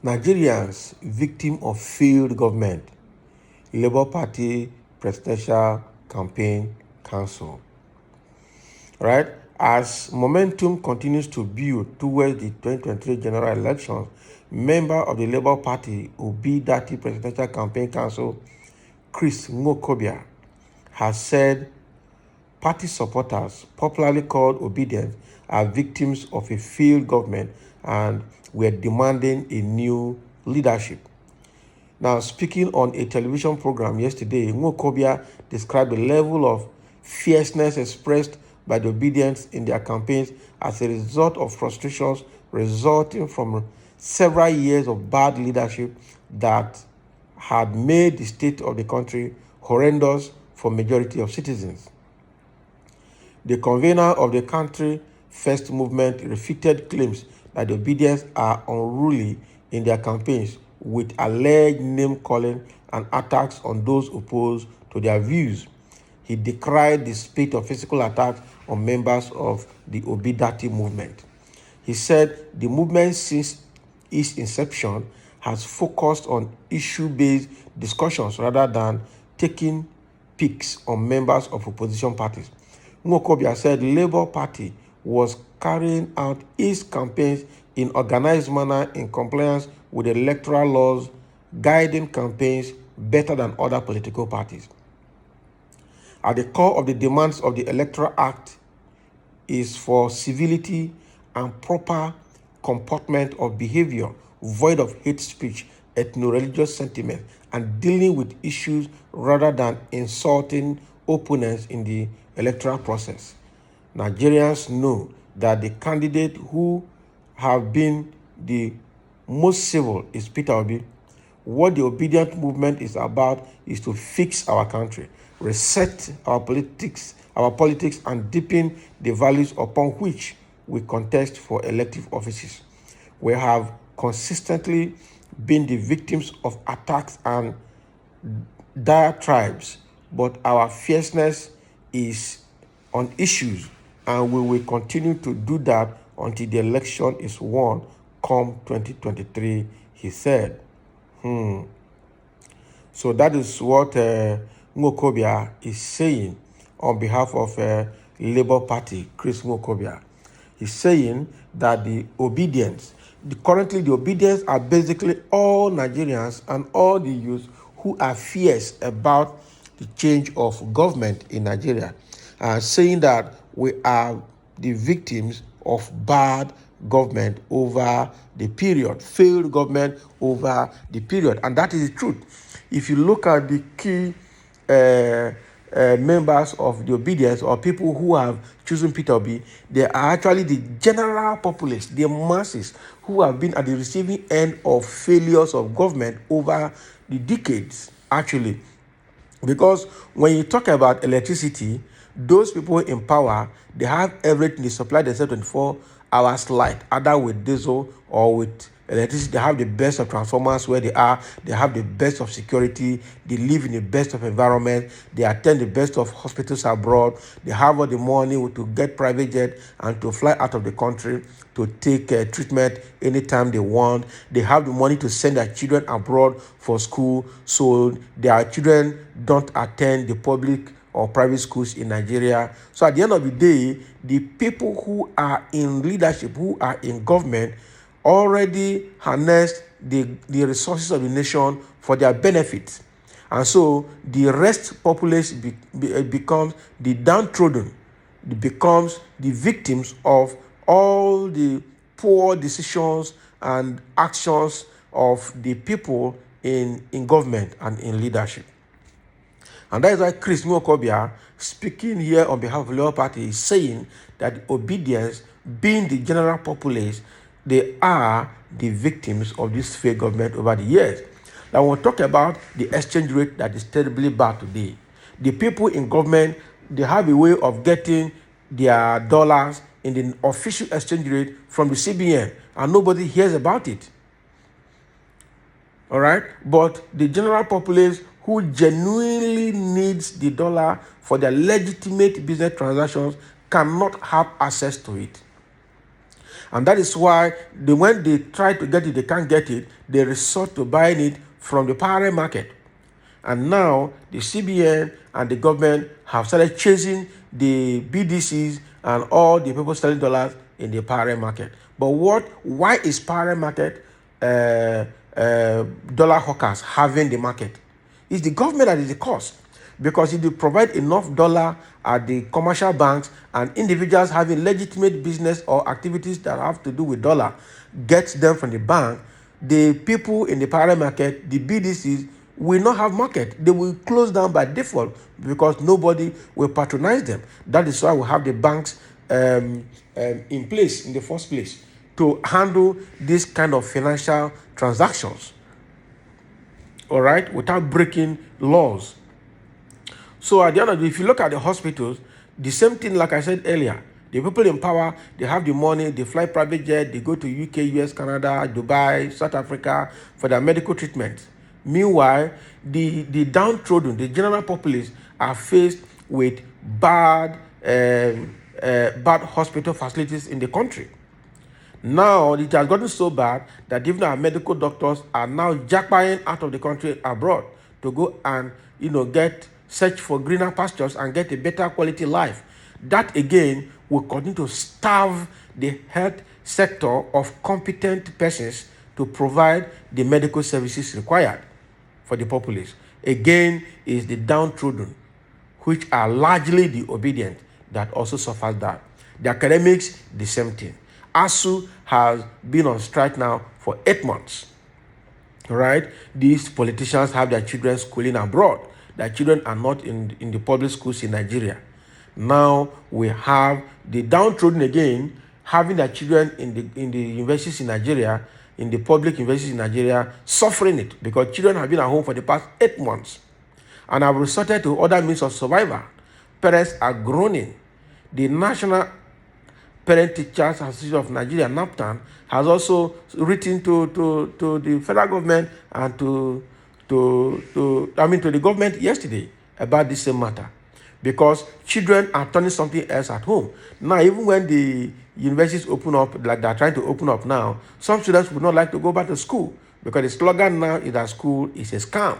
Nigerians victim of failed government. Labour Party Presidential Campaign Council. Right? As momentum continues to build towards the 2023 general elections, member of the Labour Party Obi-Dati Presidential Campaign Council, Chris Nwokobia, has said party supporters, popularly called obedience, are victims of a failed government and were demanding a new leadership. Now, speaking on a television program yesterday, Nwokobia described the level of fierceness expressed by the obedience in their campaigns as a result of frustrations resulting from several years of bad leadership that had made the state of the country horrendous for majority of citizens. The convener of the Country First movement refuted claims that the obedience are unruly in their campaigns, with alleged name-calling and attacks on those opposed to their views. He decried the spate of physical attacks on members of the Obi-Dati movement. He said the movement since its inception has focused on issue-based discussions rather than taking picks on members of opposition parties. Nwokobia said the Labour Party was carrying out its campaigns in organized manner in compliance with the electoral laws guiding campaigns better than other political parties. At the core of the demands of the Electoral Act is for civility and proper comportment of behavior, void of hate speech, ethno-religious sentiment, and dealing with issues rather than insulting opponents in the electoral process. Nigerians know that the candidate who have been the most civil is Peter Obi. What the obedient movement is about is to fix our country, reset our politics, and deepen the values upon which we contest for elective offices. We have consistently been the victims of attacks and diatribes, but our fierceness is on issues, and we will continue to do that until the election is won come 2023, he said. So that is what Nwokobia is saying on behalf of Labour Party, Chris Nwokobia. He's saying that currently the obedience are basically all Nigerians and all the youth who are fierce about the change of government in Nigeria, saying that we are the victims of bad government over the period, failed government over the period. And that is the truth. If you look at the key members of the obedience or people who have chosen Peter Obi, they are actually the general populace, the masses who have been at the receiving end of failures of government over the decades, actually. Because when you talk about electricity, those people in power, they have everything. They supply themselves 24 hours light, either with diesel or with electricity. They have the best of transformers where they are. They have the best of security. They live in the best of environment. They attend the best of hospitals abroad. They have all the money to get private jet and to fly out of the country to take treatment anytime they want. They have the money to send their children abroad for school, so their children don't attend the public or private schools in Nigeria. So at the end of the day, the people who are in leadership, who are in government, already harnessed the resources of the nation for their benefit. And so the rest populace becomes the downtrodden, becomes the victims of all the poor decisions and actions of the people in government and in leadership. And that is why Chris Nwokobia, speaking here on behalf of the Labour Party, is saying that obedience, being the general populace, they are the victims of this failed government over the years. Now, we'll talk about the exchange rate that is terribly bad today. The people in government, they have a way of getting their dollars in the official exchange rate from the CBN, and nobody hears about it. All right? But the general populace who genuinely needs the dollar for their legitimate business transactions cannot have access to it. And that is why when they try to get it, they can't get it. They resort to buying it from the parallel market. And now the CBN and the government have started chasing the BDCs and all the people selling dollars in the parallel market. But why is parallel market dollar hawkers having the market? It's the government that is the cause. Because if you provide enough dollar at the commercial banks and individuals having legitimate business or activities that have to do with dollar gets them from the bank, the people in the parallel market, the BDCs, will not have market. They will close down by default because nobody will patronize them. That is why we have the banks in place in the first place to handle this kind of financial transactions, all right, without breaking laws. So at the end of the day, if you look at the hospitals, the same thing like I said earlier. The people in power, they have the money, they fly private jet, they go to UK, US, Canada, Dubai, South Africa for their medical treatment. Meanwhile, the downtrodden, the general populace are faced with bad hospital facilities in the country. Now, it has gotten so bad that even our medical doctors are now jackpying out of the country abroad to go and, search for greener pastures and get a better quality life. That, again, will continue to starve the health sector of competent persons to provide the medical services required for the populace. Again, is the downtrodden, which are largely the obedient, that also suffers that. The academics, the same thing. ASU has been on strike now for 8 months. Right? These politicians have their children schooling abroad. Their children are not in the public schools in Nigeria. Now we have the downtrodden again having their children in the universities in Nigeria, in the public universities in Nigeria, suffering it because children have been at home for the past 8 months and have resorted to other means of survival. Parents are groaning. The National Parent Teachers Association of Nigeria, NAPTAN, has also written to the federal government and to the government yesterday about this same matter, because children are turning something else at home. Now, even when the universities open up, like they're trying to open up now, some students would not like to go back to school because the slogan now is that school is a scam.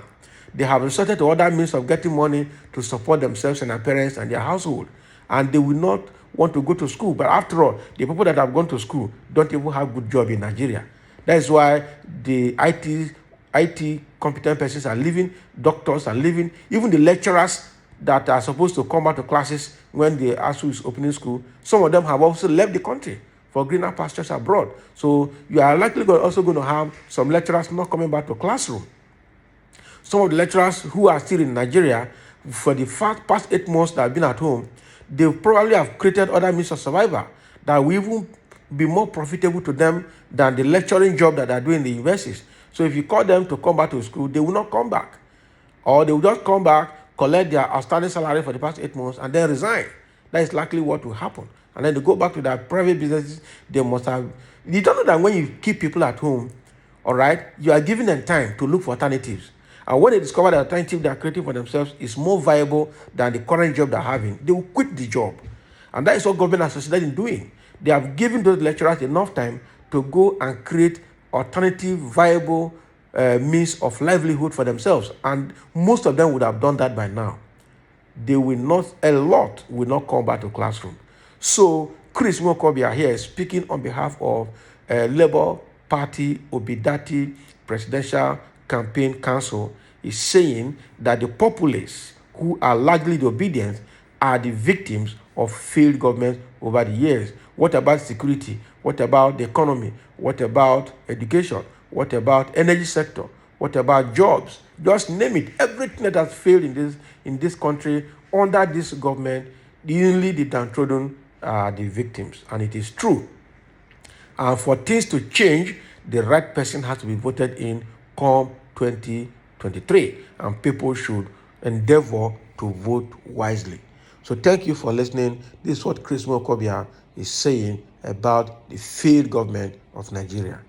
They have resorted to other means of getting money to support themselves and their parents and their household, and they will not want to go to school. But after all, the people that have gone to school don't even have good job in Nigeria. That is why the IT competent persons are leaving, doctors are leaving, even the lecturers that are supposed to come back to classes when the ASU is opening school, some of them have also left the country for greener pastures abroad. So you are likely also going to have some lecturers not coming back to classroom. Some of the lecturers who are still in Nigeria for the past 8 months that have been at home, they probably have created other means of survival that will even be more profitable to them than the lecturing job that they are doing in the universities. So if you call them to come back to school, they will not come back. Or they will just come back, collect their outstanding salary for the past 8 months, and then resign. That is likely what will happen. And then they go back to their private businesses. They must have... You don't know that when you keep people at home, all right, you are giving them time to look for alternatives. And when they discover the alternative they are creating for themselves is more viable than the current job they're having, they will quit the job. And that is what government has succeeded in doing. They have given those lecturers enough time to go and create alternative, viable means of livelihood for themselves. And most of them would have done that by now. A lot will not come back to classroom. So Chris Nwokobia here speaking on behalf of Labour Party Obidati Presidential Campaign Council is saying that the populace, who are largely the obedient, are the victims of failed governments over the years. What about security? What about the economy? What about education? What about energy sector? What about jobs? Just name it. Everything that has failed in this country under this government, only the downtrodden are the victims. And it is true. And for things to change, the right person has to be voted in come 2023. And people should endeavor to vote wisely. So thank you for listening. This is what Chris Nwokobia is saying about the failed government of Nigeria.